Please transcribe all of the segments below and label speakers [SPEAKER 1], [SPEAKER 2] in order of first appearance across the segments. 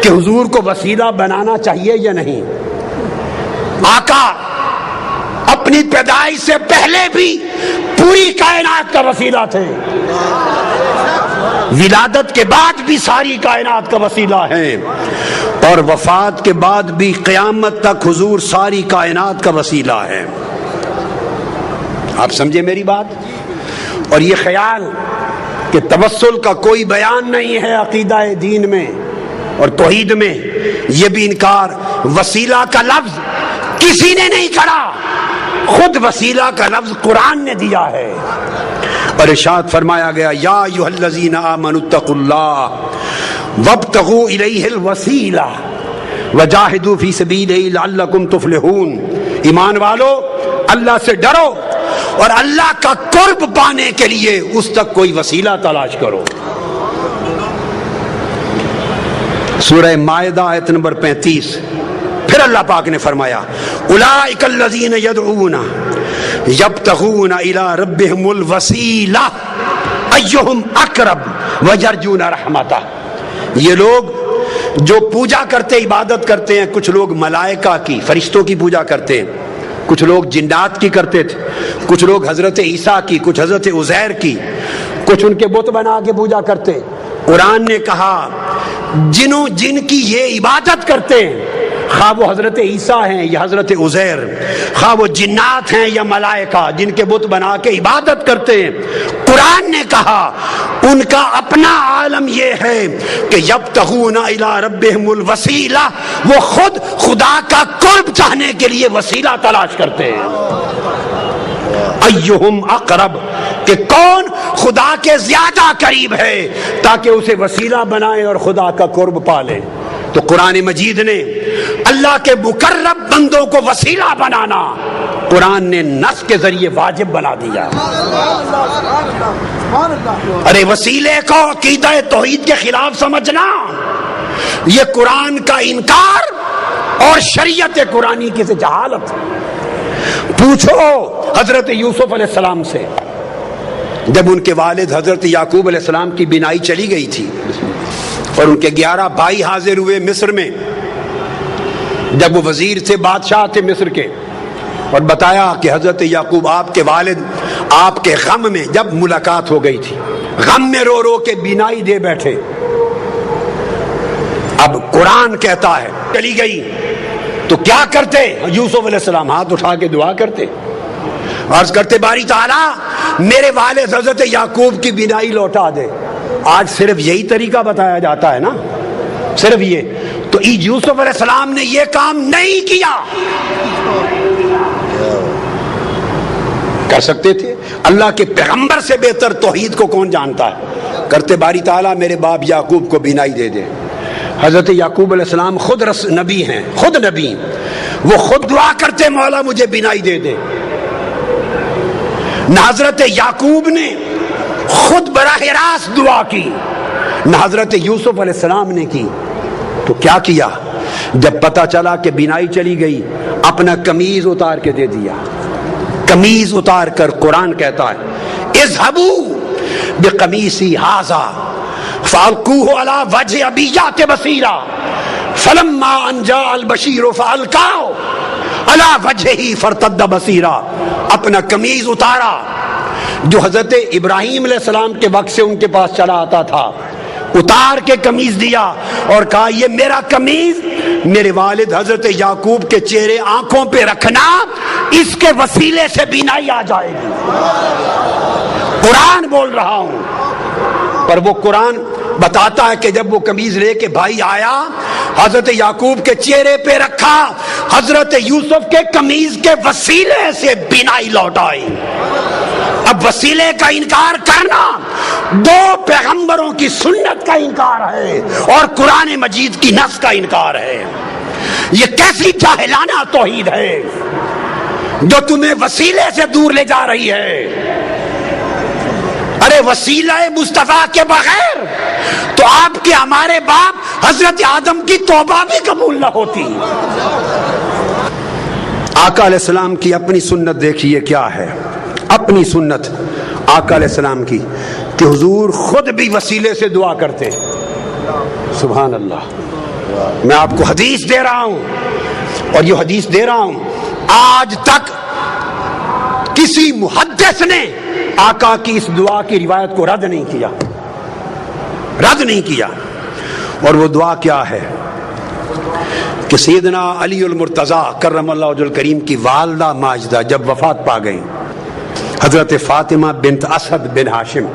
[SPEAKER 1] کہ حضور کو وسیلہ بنانا چاہیے یا نہیں؟ آقا اپنی پیدائش سے پہلے بھی پوری کائنات کا وسیلہ تھے، ولادت کے بعد بھی ساری کائنات کا وسیلہ ہے، اور وفات کے بعد بھی قیامت تک حضور ساری کائنات کا وسیلہ ہے۔ آپ سمجھے میری بات؟ اور یہ خیال کہ توسل کا کوئی بیان نہیں ہے عقیدہ دین میں اور توحید میں، یہ بھی انکار۔ وسیلہ کا لفظ کسی نے نہیں کھڑا، خود وسیلہ کا لفظ قرآن نے دیا ہے، اور ارشاد فرمایا گیا یا ایھا الذین آمنوا اتقوا اللہ وابتغوا الیہ الوسیلہ وجاہدوا فی سبیلہ لعلکم تفلحون۔ ایمان والو اللہ سے ڈرو اور اللہ کا قرب پانے کے لیے اس تک کوئی وسیلہ تلاش کرو۔ سورہ مائدہ آیت نمبر 35۔ پھر اللہ پاک نے فرمایا اولئک الذین یدعون یبتغون الی ربہم الوسیلہ ایہم اقرب ویرجون رحمتہ۔ یہ لوگ جو پوجا کرتے، عبادت کرتے ہیں، کچھ لوگ ملائکہ کی، فرشتوں کی پوجا کرتے ہیں، کچھ لوگ جنات کی کرتے تھے، کچھ لوگ حضرت عیسیٰ کی، کچھ حضرت عزیر کی، کچھ ان کے بت بنا کے پوجا کرتے۔ قرآن نے کہا جن کی یہ عبادت کرتے ہیں، خواہ وہ حضرت عیسیٰ ہیں یا حضرت عزیر، خواہ وہ جنات ہیں یا ملائکہ جن کے بت بنا کے عبادت کرتے ہیں، قرآن نے کہا ان کا اپنا عالم یہ ہے کہ یبتغون الی ربہم الوسیلہ، وہ خود خدا کا قرب چاہنے کے لیے وسیلہ تلاش کرتے ہیں۔ ایہم اقرب، کہ کون خدا کے زیادہ قریب ہے تاکہ اسے وسیلہ بنائے اور خدا کا قرب پالے۔ تو قرآن مجید نے اللہ کے مقرب بندوں کو وسیلہ بنانا قرآن نے نص کے ذریعے واجب بنا دیا۔ ارے وسیلے کو عقیدہ توحید کے خلاف سمجھنا یہ قرآن کا انکار اور شریعت قرآنی کی سے جہالت۔ پوچھو حضرت یوسف علیہ السلام سے، جب ان کے والد حضرت یعقوب علیہ السلام کی بینائی چلی گئی تھی اور ان کے 11 بھائی حاضر ہوئے مصر میں، جب وہ وزیر تھے، بادشاہ تھے مصر کے، اور بتایا کہ حضرت یعقوب آپ کے والد آپ کے غم میں، جب ملاقات ہو گئی تھی، غم میں رو رو کے بینائی دے بیٹھے۔ اب قرآن کہتا ہے چلی گئی تو کیا کرتے؟ یوسف علیہ السلام ہاتھ اٹھا کے دعا کرتے، عرض کرتے باری تعالیٰ میرے والد حضرت یعقوب کی بینائی لوٹا دے۔ آج صرف یہی طریقہ بتایا جاتا ہے نا، صرف یہ۔ تو یوسف علیہ السلام نے یہ کام نہیں کیا، کر سکتے تھے۔ اللہ کے پیغمبر سے بہتر توحید کو کون جانتا ہے؟ کرتے باری تعالیٰ میرے باپ یعقوب کو بینائی دے دے۔ حضرت یعقوب علیہ السلام خود نبی ہیں، خود نبی، وہ خود دعا کرتے مولا مجھے بینائی دے دے۔ نہ حضرت یعقوب نے خود براہ راست دعا کی، نہ حضرت یوسف علیہ السلام نے کی۔ تو کیا کیا؟ جب پتا چلا کہ بینائی چلی گئی، اپنا قمیض اتار کے دے دیا۔ قمیض اتار کر قرآن کہتا ہے اذهبوا بقمیصی ھذا فالقوه علی وجه ابیات بصیرا فلما ان جاء البشیر فالقاه علی وجهه فارتد بصیرا۔ اپنا قمیض اتارا جو حضرت ابراہیم علیہ السلام کے وقت سے ان کے پاس چلا آتا تھا، اتار کے قمیض دیا اور کہا یہ میرا قمیض میرے والد حضرت یعقوب کے چہرے آنکھوں پہ رکھنا، اس کے وسیلے سے بینائی آ جائے گی۔ قرآن بول رہا ہوں، پر وہ قرآن بتاتا ہے کہ جب وہ قمیض لے کے بھائی آیا، حضرت یعقوب کے چہرے پہ رکھا، حضرت یوسف کے قمیض کے وسیلے سے بینائی لوٹ آئی۔ اب وسیلے کا انکار کرنا دو پیغمبروں کی سنت کا انکار ہے اور قرآن مجید کی نص کا انکار ہے۔ یہ کیسی جاہلانہ توحید ہے جو تمہیں وسیلے سے دور لے جا رہی ہے۔ ارے وسیلہ مصطفیٰ کے بغیر تو آپ کے ہمارے باپ حضرت آدم کی توبہ بھی قبول نہ ہوتی۔ آقا علیہ السلام کی اپنی سنت دیکھیے کیا ہے، اپنی سنت آقا علیہ السلام کی، کہ حضور خود بھی وسیلے سے دعا کرتے۔ سبحان اللہ۔ میں آپ کو حدیث دے رہا ہوں، اور یہ حدیث دے رہا ہوں، آج تک کسی محدث نے آقا کی اس دعا کی روایت کو رد نہیں کیا، رد نہیں کیا۔ اور وہ دعا کیا ہے کہ سیدنا علی المرتضیٰ کرم اللہ وجہہ الکریم کی والدہ ماجدہ جب وفات پا گئیں، حضرت فاطمہ بنت اسد بن ہاشم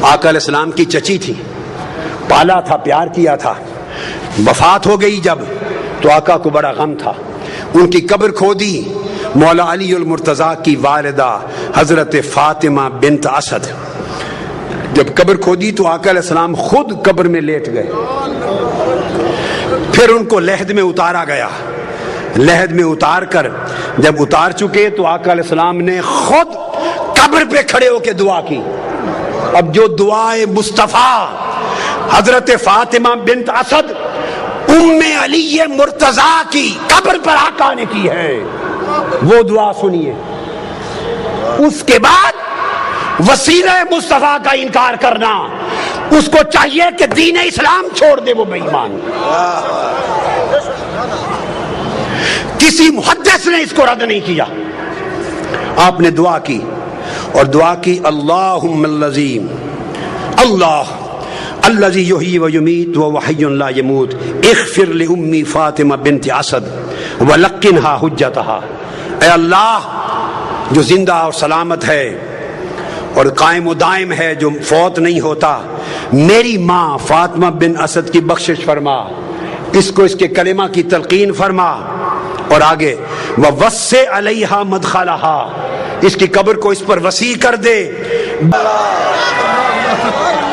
[SPEAKER 1] آقا علیہ السلام کی چچی تھی، پالا تھا، پیار کیا تھا، وفات ہو گئی جب تو آقا کو بڑا غم تھا، ان کی قبر کھودی مولا علی المرتضیٰ کی والدہ حضرت فاطمہ بنت اسد، جب قبر کھودی تو آقا علیہ السلام خود قبر میں لیٹ گئے، پھر ان کو لحد میں اتارا گیا، لحد میں اتار کر جب اتار چکے تو آقا علیہ السلام نے خود قبر پہ کھڑے ہو کے دعا کی۔ اب جو دعائے مصطفیٰ حضرت فاطمہ بنت اسد ام علی مرتضیٰ کی قبر پر آقا نے کی ہے، وہ دعا سنیے۔ اس کے بعد وسیلہ مصطفیٰ کا انکار کرنا، اس کو چاہیے کہ دین اسلام چھوڑ دے، وہ بے ایمان۔ کسی محدث نے اس کو رد نہیں کیا۔ آپ نے دعا کی، اور دعا کی اللہم اللذیم، اللہ الذی یحیی و یمیت وہو حی لا یموت اغفر لأمی فاطمہ بنت اسد ولقنہا حجتہا۔ اے اللہ جو زندہ اور سلامت ہے اور قائم و دائم ہے، جو فوت نہیں ہوتا، میری ماں فاطمہ بن اسد کی بخشش فرما، اس کو اس کے کلمہ کی تلقین فرما، اور آگے وَوَسِّعْ عَلَيْهَا مَدْخَلَهَا، اس کی قبر کو اس پر وسیع کر دے۔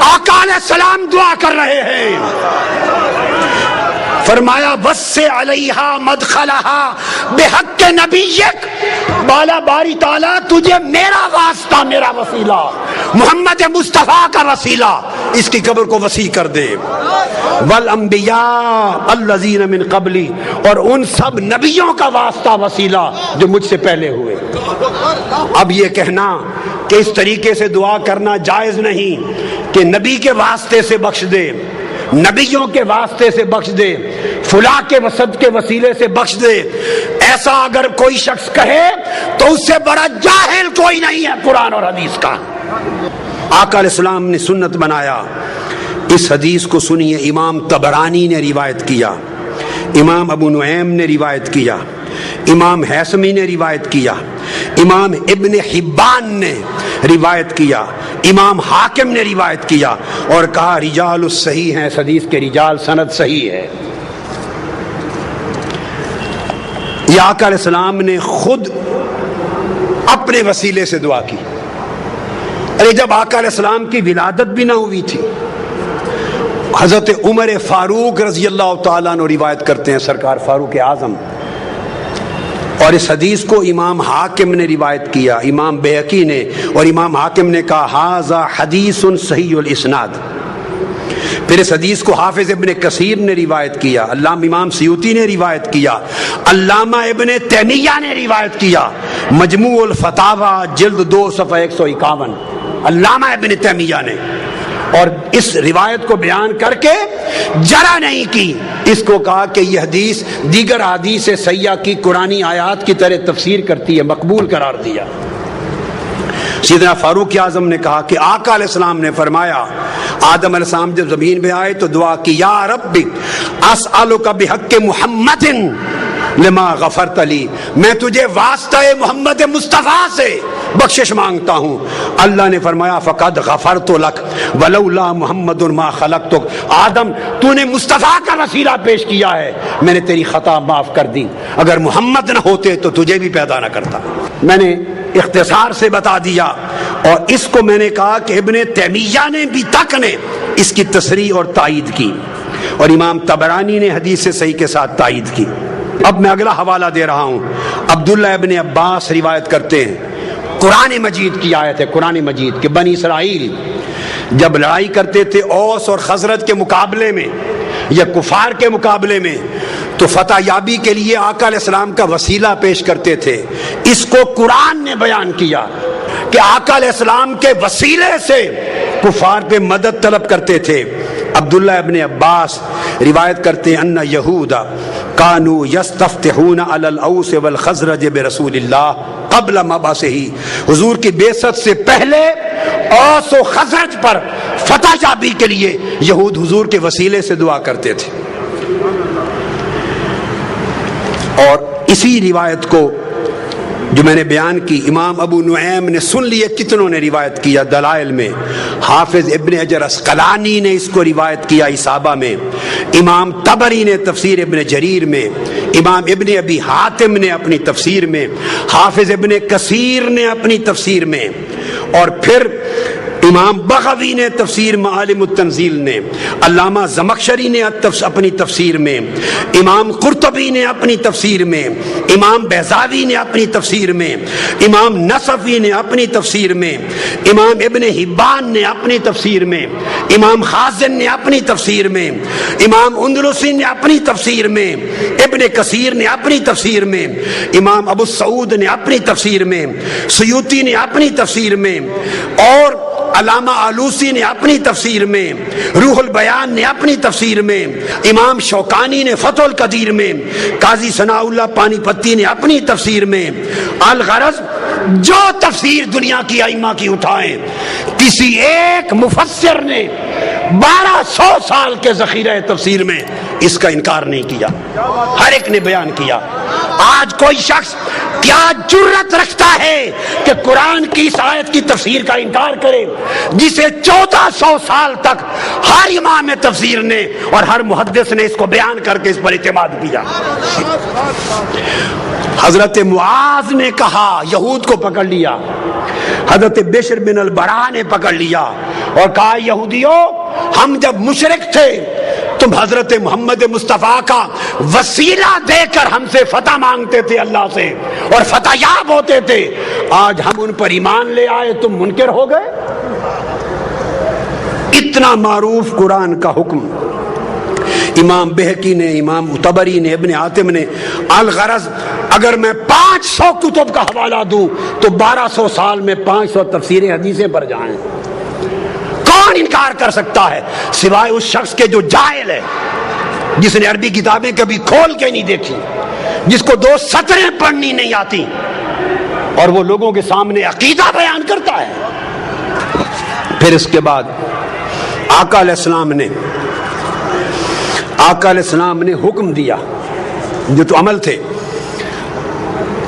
[SPEAKER 1] آقا علیہ السلام دعا کر رہے ہیں، فرمایا وَسِّعْ عَلَيْهَا مَدْخَلَهَا بِحَقِّ نَبِيِّكَ، بالا باری تعالیٰ تجھے میرا واسطہ، میرا وسیلہ، محمد مصطفیٰ کا وسیلہ، اس کی قبر کو وسیع کر دے۔ والانبیاء الذین من قبلی، اور ان سب نبیوں کا واسطہ، وسیلہ جو مجھ سے پہلے ہوئے۔ اب یہ کہنا کہ اس طریقے سے دعا کرنا جائز نہیں کہ نبی کے واسطے سے بخش دے، نبیوں کے واسطے سے بخش دے، فلاں کے وسط کے وسیلے سے بخش دے، ایسا اگر کوئی شخص کہے تو اس سے بڑا جاہل کوئی نہیں ہے قرآن اور حدیث کا۔ آقا علیہ السلام نے سنت بنایا۔ اس حدیث کو سنیے، امام طبرانی نے روایت کیا، امام ابو نعیم نے روایت کیا، امام حیثمی نے روایت کیا، امام ابن حبان نے روایت کیا، امام حاکم نے روایت کیا، اور کہا رجال الصحیح ہیں، اس حدیث کے رجال سند صحیح ہے۔ یہ آقا علیہ السلام نے خود اپنے وسیلے سے دعا کی۔ ارے جب آقا علیہ السلام کی ولادت بھی نہ ہوئی تھی، حضرت عمر فاروق رضی اللہ تعالیٰ عنہ روایت کرتے ہیں، سرکار فاروق اعظم، اور اس حدیث کو امام حاکم نے روایت کیا، امام بہقی نے، اور امام حاکم نے کہا ھذا حدیث صحیح الاسناد۔ پھر اس حدیث کو حافظ ابن کثیر نے روایت کیا، علامہ امام سیوطی نے روایت کیا، علامہ ابن تیمیہ نے روایت کیا، مجموع الفتاوی جلد 2 صفحہ 151، علامہ ابن تیمیہ نے، اور اس روایت کو بیان کر کے جرا نہیں کی، اس کو کہا کہ یہ حدیث دیگر حدیث سیاح کی قرآنی آیات کی طرح تفسیر کرتی ہے، مقبول قرار دیا۔ سیدنا فاروق اعظم نے کہا کہ آقا علیہ السلام نے فرمایا، آدم علیہ السلام جب زمین پہ آئے تو دعا کی، یا رب اسألک بحق محمد لما غفرت لی، میں تجھے واسطہ محمد مصطفیٰ سے بخشش مانگتا ہوں۔ اللہ نے فرمایا فقد غفرت لک ولولا محمد ما خلقتک، آدم تو نے مصطفیٰ کا وسیلہ پیش کیا ہے، میں نے تیری خطا معاف کر دی، اگر محمد نہ ہوتے تو تجھے بھی پیدا نہ کرتا۔ میں نے اختصار سے بتا دیا، اور اس کو میں نے کہا کہ ابن تیمیہ نے بھی تک نے اس کی تصریح اور تائید کی، اور امام طبرانی نے حدیث صحیح کے ساتھ تائید کی۔ اب میں اگلا حوالہ دے رہا ہوں، عبداللہ ابن عباس روایت کرتے ہیں، قرآن مجید کی آیت ہے، قرآن مجید کہ بنی اسرائیل جب لڑائی کرتے تھے اوس اور خزرج کے مقابلے میں یا کفار کے مقابلے میں، تو فتح یابی کے لیے آقا علیہ السلام کا وسیلہ پیش کرتے تھے۔ اس کو قرآن نے بیان کیا کہ آقا علیہ السلام کے وسیلے سے کفار پہ مدد طلب کرتے تھے۔ عبداللہ ابن عباس روایت کرتے ہیں ان یہودا کانوا یستفتحون علی الاوس والخزرج برسول اللہ قبل مبعثہ، حضور کی بعثت سے پہلے اوس و خزرج پر فتح یابی کے لیے یہود حضور کے وسیلے سے دعا کرتے تھے۔ اور اسی روایت کو جو میں نے بیان کی امام ابو نعیم نے سن لیے، کتنوں نے روایت کیا دلائل میں، حافظ ابن حجر اسقلانی نے اس کو روایت کیا اصابہ میں، امام طبری نے تفسیر ابن جریر میں، امام ابن ابی حاتم نے اپنی تفسیر میں، حافظ ابن کثیر نے اپنی تفسیر میں، اور پھر امام بغوی نے تفسیر معالم التنزیل نے، علامہ زمخشری نے اپنی تفسیر میں، امام قرطبی نے اپنی تفسیر میں، امام بیضاوی نے اپنی تفسیر میں، امام نصفی نے اپنی تفسیر میں، امام ابن حبان نے اپنی تفسیر میں، امام خازن نے اپنی تفسیر میں، امام اندلسی نے اپنی تفسیر میں، ابن کثیر نے اپنی تفسیر میں، امام ابو سعود نے اپنی تفسیر میں، سیوطی نے اپنی تفسیر میں، اور علامہ آلوسی نے اپنی تفسیر میں، روح البیان نے اپنی تفسیر میں، امام شوکانی نے فتح القدیر میں، قاضی ثناء اللہ پانی پتی نے اپنی تفسیر میں۔ الغرض جو تفسیر دنیا کی ائمہ کی اٹھائیں، کسی ایک مفسر نے 1200 سال کے ذخیرہ تفسیر میں اس کا انکار نہیں کیا، ہر ایک نے بیان کیا۔ آج کوئی شخص کیا جرت رکھتا ہے کہ قرآن کی اس آیت کی تفسیر کا انکار کرے جسے 1400 سال تک ہر امام تفسیر نے اور ہر محدث نے اس کو بیان کر کے اس پر اعتماد کیا۔ حضرت معاذ نے کہا، یہود کو پکڑ لیا، حضرت بشر بن البراء نے پکڑ لیا اور کہا یہودیوں ہم جب مشرک تھے تم حضرت محمد مصطفیٰ کا وسیلہ دے کر ہم سے فتح مانگتے تھے اللہ سے اور فتح یاب ہوتے تھے، آج ہم ان پر ایمان لے آئے تم منکر ہو گئے۔ اتنا معروف قرآن کا حکم امام بہقی نے، امام طبری نے، ابن حاتم نے۔ الغرض اگر میں 500 کتب کا حوالہ دوں تو 1200 سال میں 500 تفسیریں حدیثیں پر جائیں۔ کون انکار کر سکتا ہے سوائے اس شخص کے جو جاہل ہے، جس نے عربی کتابیں کبھی کھول کے نہیں دیکھی، جس کو 2 سطریں پڑھنی نہیں آتی اور وہ لوگوں کے سامنے عقیدہ بیان کرتا ہے۔ پھر اس کے بعد آقا علیہ السلام نے حکم دیا، جو تو عمل تھے۔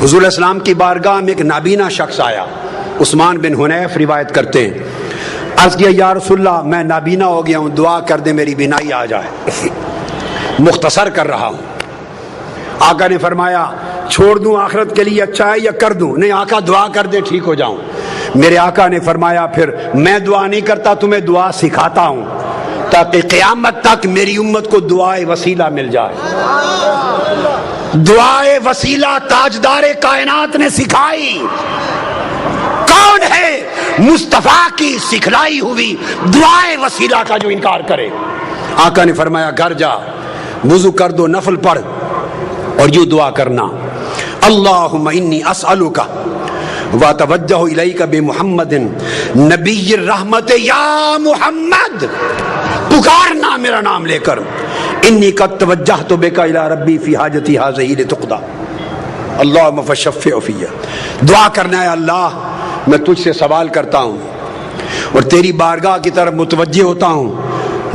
[SPEAKER 1] حضور علیہ السلام کی بارگاہ میں ایک نابینا شخص آیا، عثمان بن حنیف روایت کرتے ہیں، عرض کیا یا رسول اللہ میں نابینا ہو گیا ہوں، دعا کر دے میری بینائی آ جائے۔ مختصر کر رہا ہوں۔ آقا نے فرمایا چھوڑ دوں آخرت کے لیے اچھا ہے یا کر دوں؟ نہیں آقا دعا کر دے ٹھیک ہو جاؤں۔ میرے آقا نے فرمایا پھر میں دعا نہیں کرتا، تمہیں دعا سکھاتا ہوں تاکہ قیامت تک میری امت کو دعائے وسیلہ مل جائے۔ دعائے وسیلہ تاجدار کائنات نے سکھائی۔ کون ہے مصطفیٰ کی سکھلائی ہوئی دعائے وسیلہ کا جو انکار کرے؟ آقا نے فرمایا گھر جا وضو کر دو، نفل پڑھ اور یوں دعا کرنا، اللہم انی اسألک واتوجہ الیک بمحمد نبی الرحمت یا محمد، پکارنا میرا نام لے کر، انی قد توجہت بک الی ربی فی حاجتی ہذہ لتقضی اللہم فشفع فی، دعا کرنا ہے اللہ میں تجھ سے سوال کرتا ہوں اور تیری بارگاہ کی طرف متوجہ ہوتا ہوں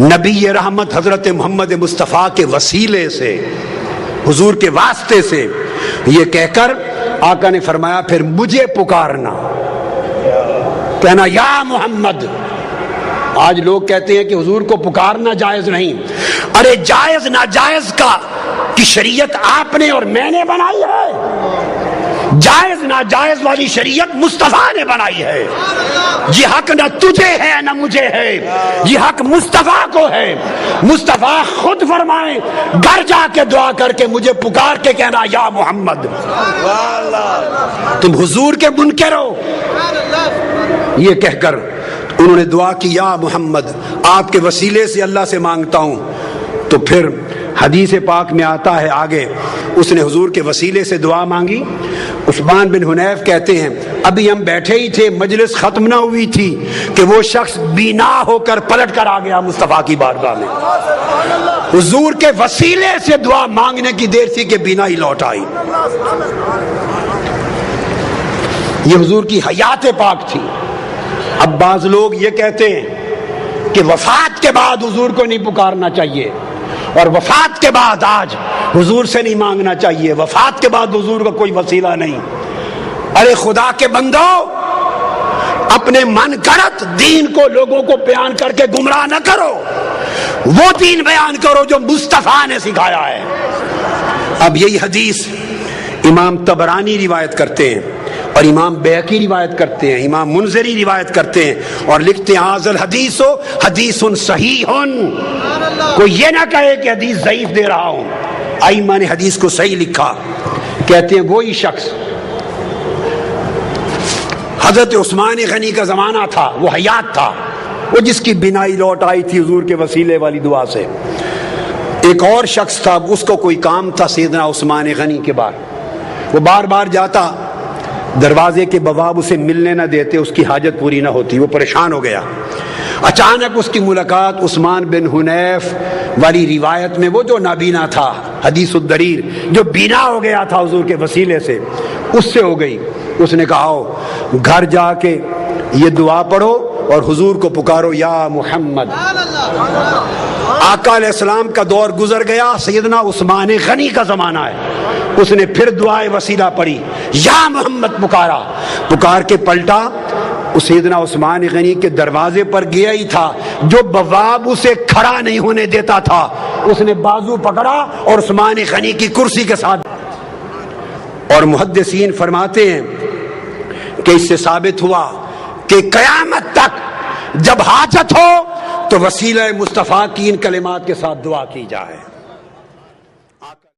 [SPEAKER 1] نبی رحمت حضرت محمد مصطفیٰ کے وسیلے سے، حضور کے واسطے سے۔ یہ کہہ کر آقا نے فرمایا پھر مجھے پکارنا، کہنا یا محمد۔ آج لوگ کہتے ہیں کہ حضور کو پکارنا جائز نہیں۔ ارے جائز ناجائز کی شریعت آپ نے اور میں نے بنائی ہے، جائز ناجائز والی شریعت مصطفیٰ نے بنائی ہے۔ یہ حق نہ تجھے ہے نہ مجھے ہے، یہ حق مصطفیٰ کو ہے۔ مصطفیٰ خود فرمائیں گھر جا کے دعا کر کے مجھے پکار کے کہنا یا محمد۔ تم حضور کے منکر ہو۔ یہ کہہ کر انہوں نے دعا کی یا محمد، آپ کے وسیلے سے اللہ سے مانگتا ہوں۔ تو پھر حدیث پاک میں آتا ہے آگے اس نے حضور کے وسیلے سے دعا مانگی. عثمان بن حنیف کہتے ہیں ابھی ہم بیٹھے ہی تھے, مجلس ختم نہ ہوئی تھی کہ وہ شخص بینا ہو کر پلٹ کر آ گیا مصطفیٰ کی بارگاہ میں. حضور کے وسیلے سے دعا مانگنے کی دیر تھی کہ بینا ہی لوٹ آئی. یہ حضور کی حیات پاک تھی. اب بعض لوگ یہ کہتے ہیں کہ وفات کے بعد حضور کو نہیں پکارنا چاہیے, اور وفات کے بعد آج حضور سے نہیں مانگنا چاہیے, وفات کے بعد حضور کا کوئی وسیلہ نہیں. ارے خدا کے بندو, اپنے من گھڑت دین کو لوگوں کو بیان کر کے گمراہ نہ کرو, وہ دین بیان کرو جو مصطفیٰ نے سکھایا ہے. اب یہی حدیث امام طبرانی روایت کرتے ہیں, اور امام بیہقی روایت کرتے ہیں, امام منذری روایت کرتے ہیں, اور لکھتے ہیں حاذل حدیث حدیث صحیح. کوئی یہ نہ کہے کہ حدیث ضعیف دے رہا ہوں. ائمہ نے حدیث کو صحیح لکھا. کہتے ہیں وہی شخص حضرت عثمان غنی کا زمانہ تھا, وہ حیات تھا, وہ جس کی بینائی لوٹ آئی تھی حضور کے وسیلے والی دعا سے. ایک اور شخص تھا, اس کو کوئی کام تھا سیدنا عثمان غنی کے بعد. وہ بار بار جاتا, دروازے کے بواب اسے ملنے نہ دیتے, اس کی حاجت پوری نہ ہوتی, وہ پریشان ہو گیا. اچانک اس کی ملاقات عثمان بن حنیف والی روایت میں, وہ جو نابینا تھا, حدیث الدریر, جو بینا ہو گیا تھا حضور کے وسیلے سے, اس سے ہو گئی. اس نے کہا آؤ گھر جا کے یہ دعا پڑھو اور حضور کو پکارو یا محمد. آقا علیہ السلام کا دور گزر گیا, سیدنا عثمان غنی کا زمانہ ہے. اس نے پھر دعائے وسیلہ پڑھی, یا محمد پکارا. پکار کے پلٹا, سیدنا عثمان غنی کے دروازے پر گیا ہی تھا, جو بواب اسے کھڑا نہیں ہونے دیتا تھا, اس نے بازو پکڑا اور عثمان غنی کی کرسی کے ساتھ. اور محدثین فرماتے ہیں کہ اس سے ثابت ہوا کہ قیامت تک جب حاجت ہو تو وسیلہ مصطفیٰ کی ان کلمات کے ساتھ دعا کی جائے.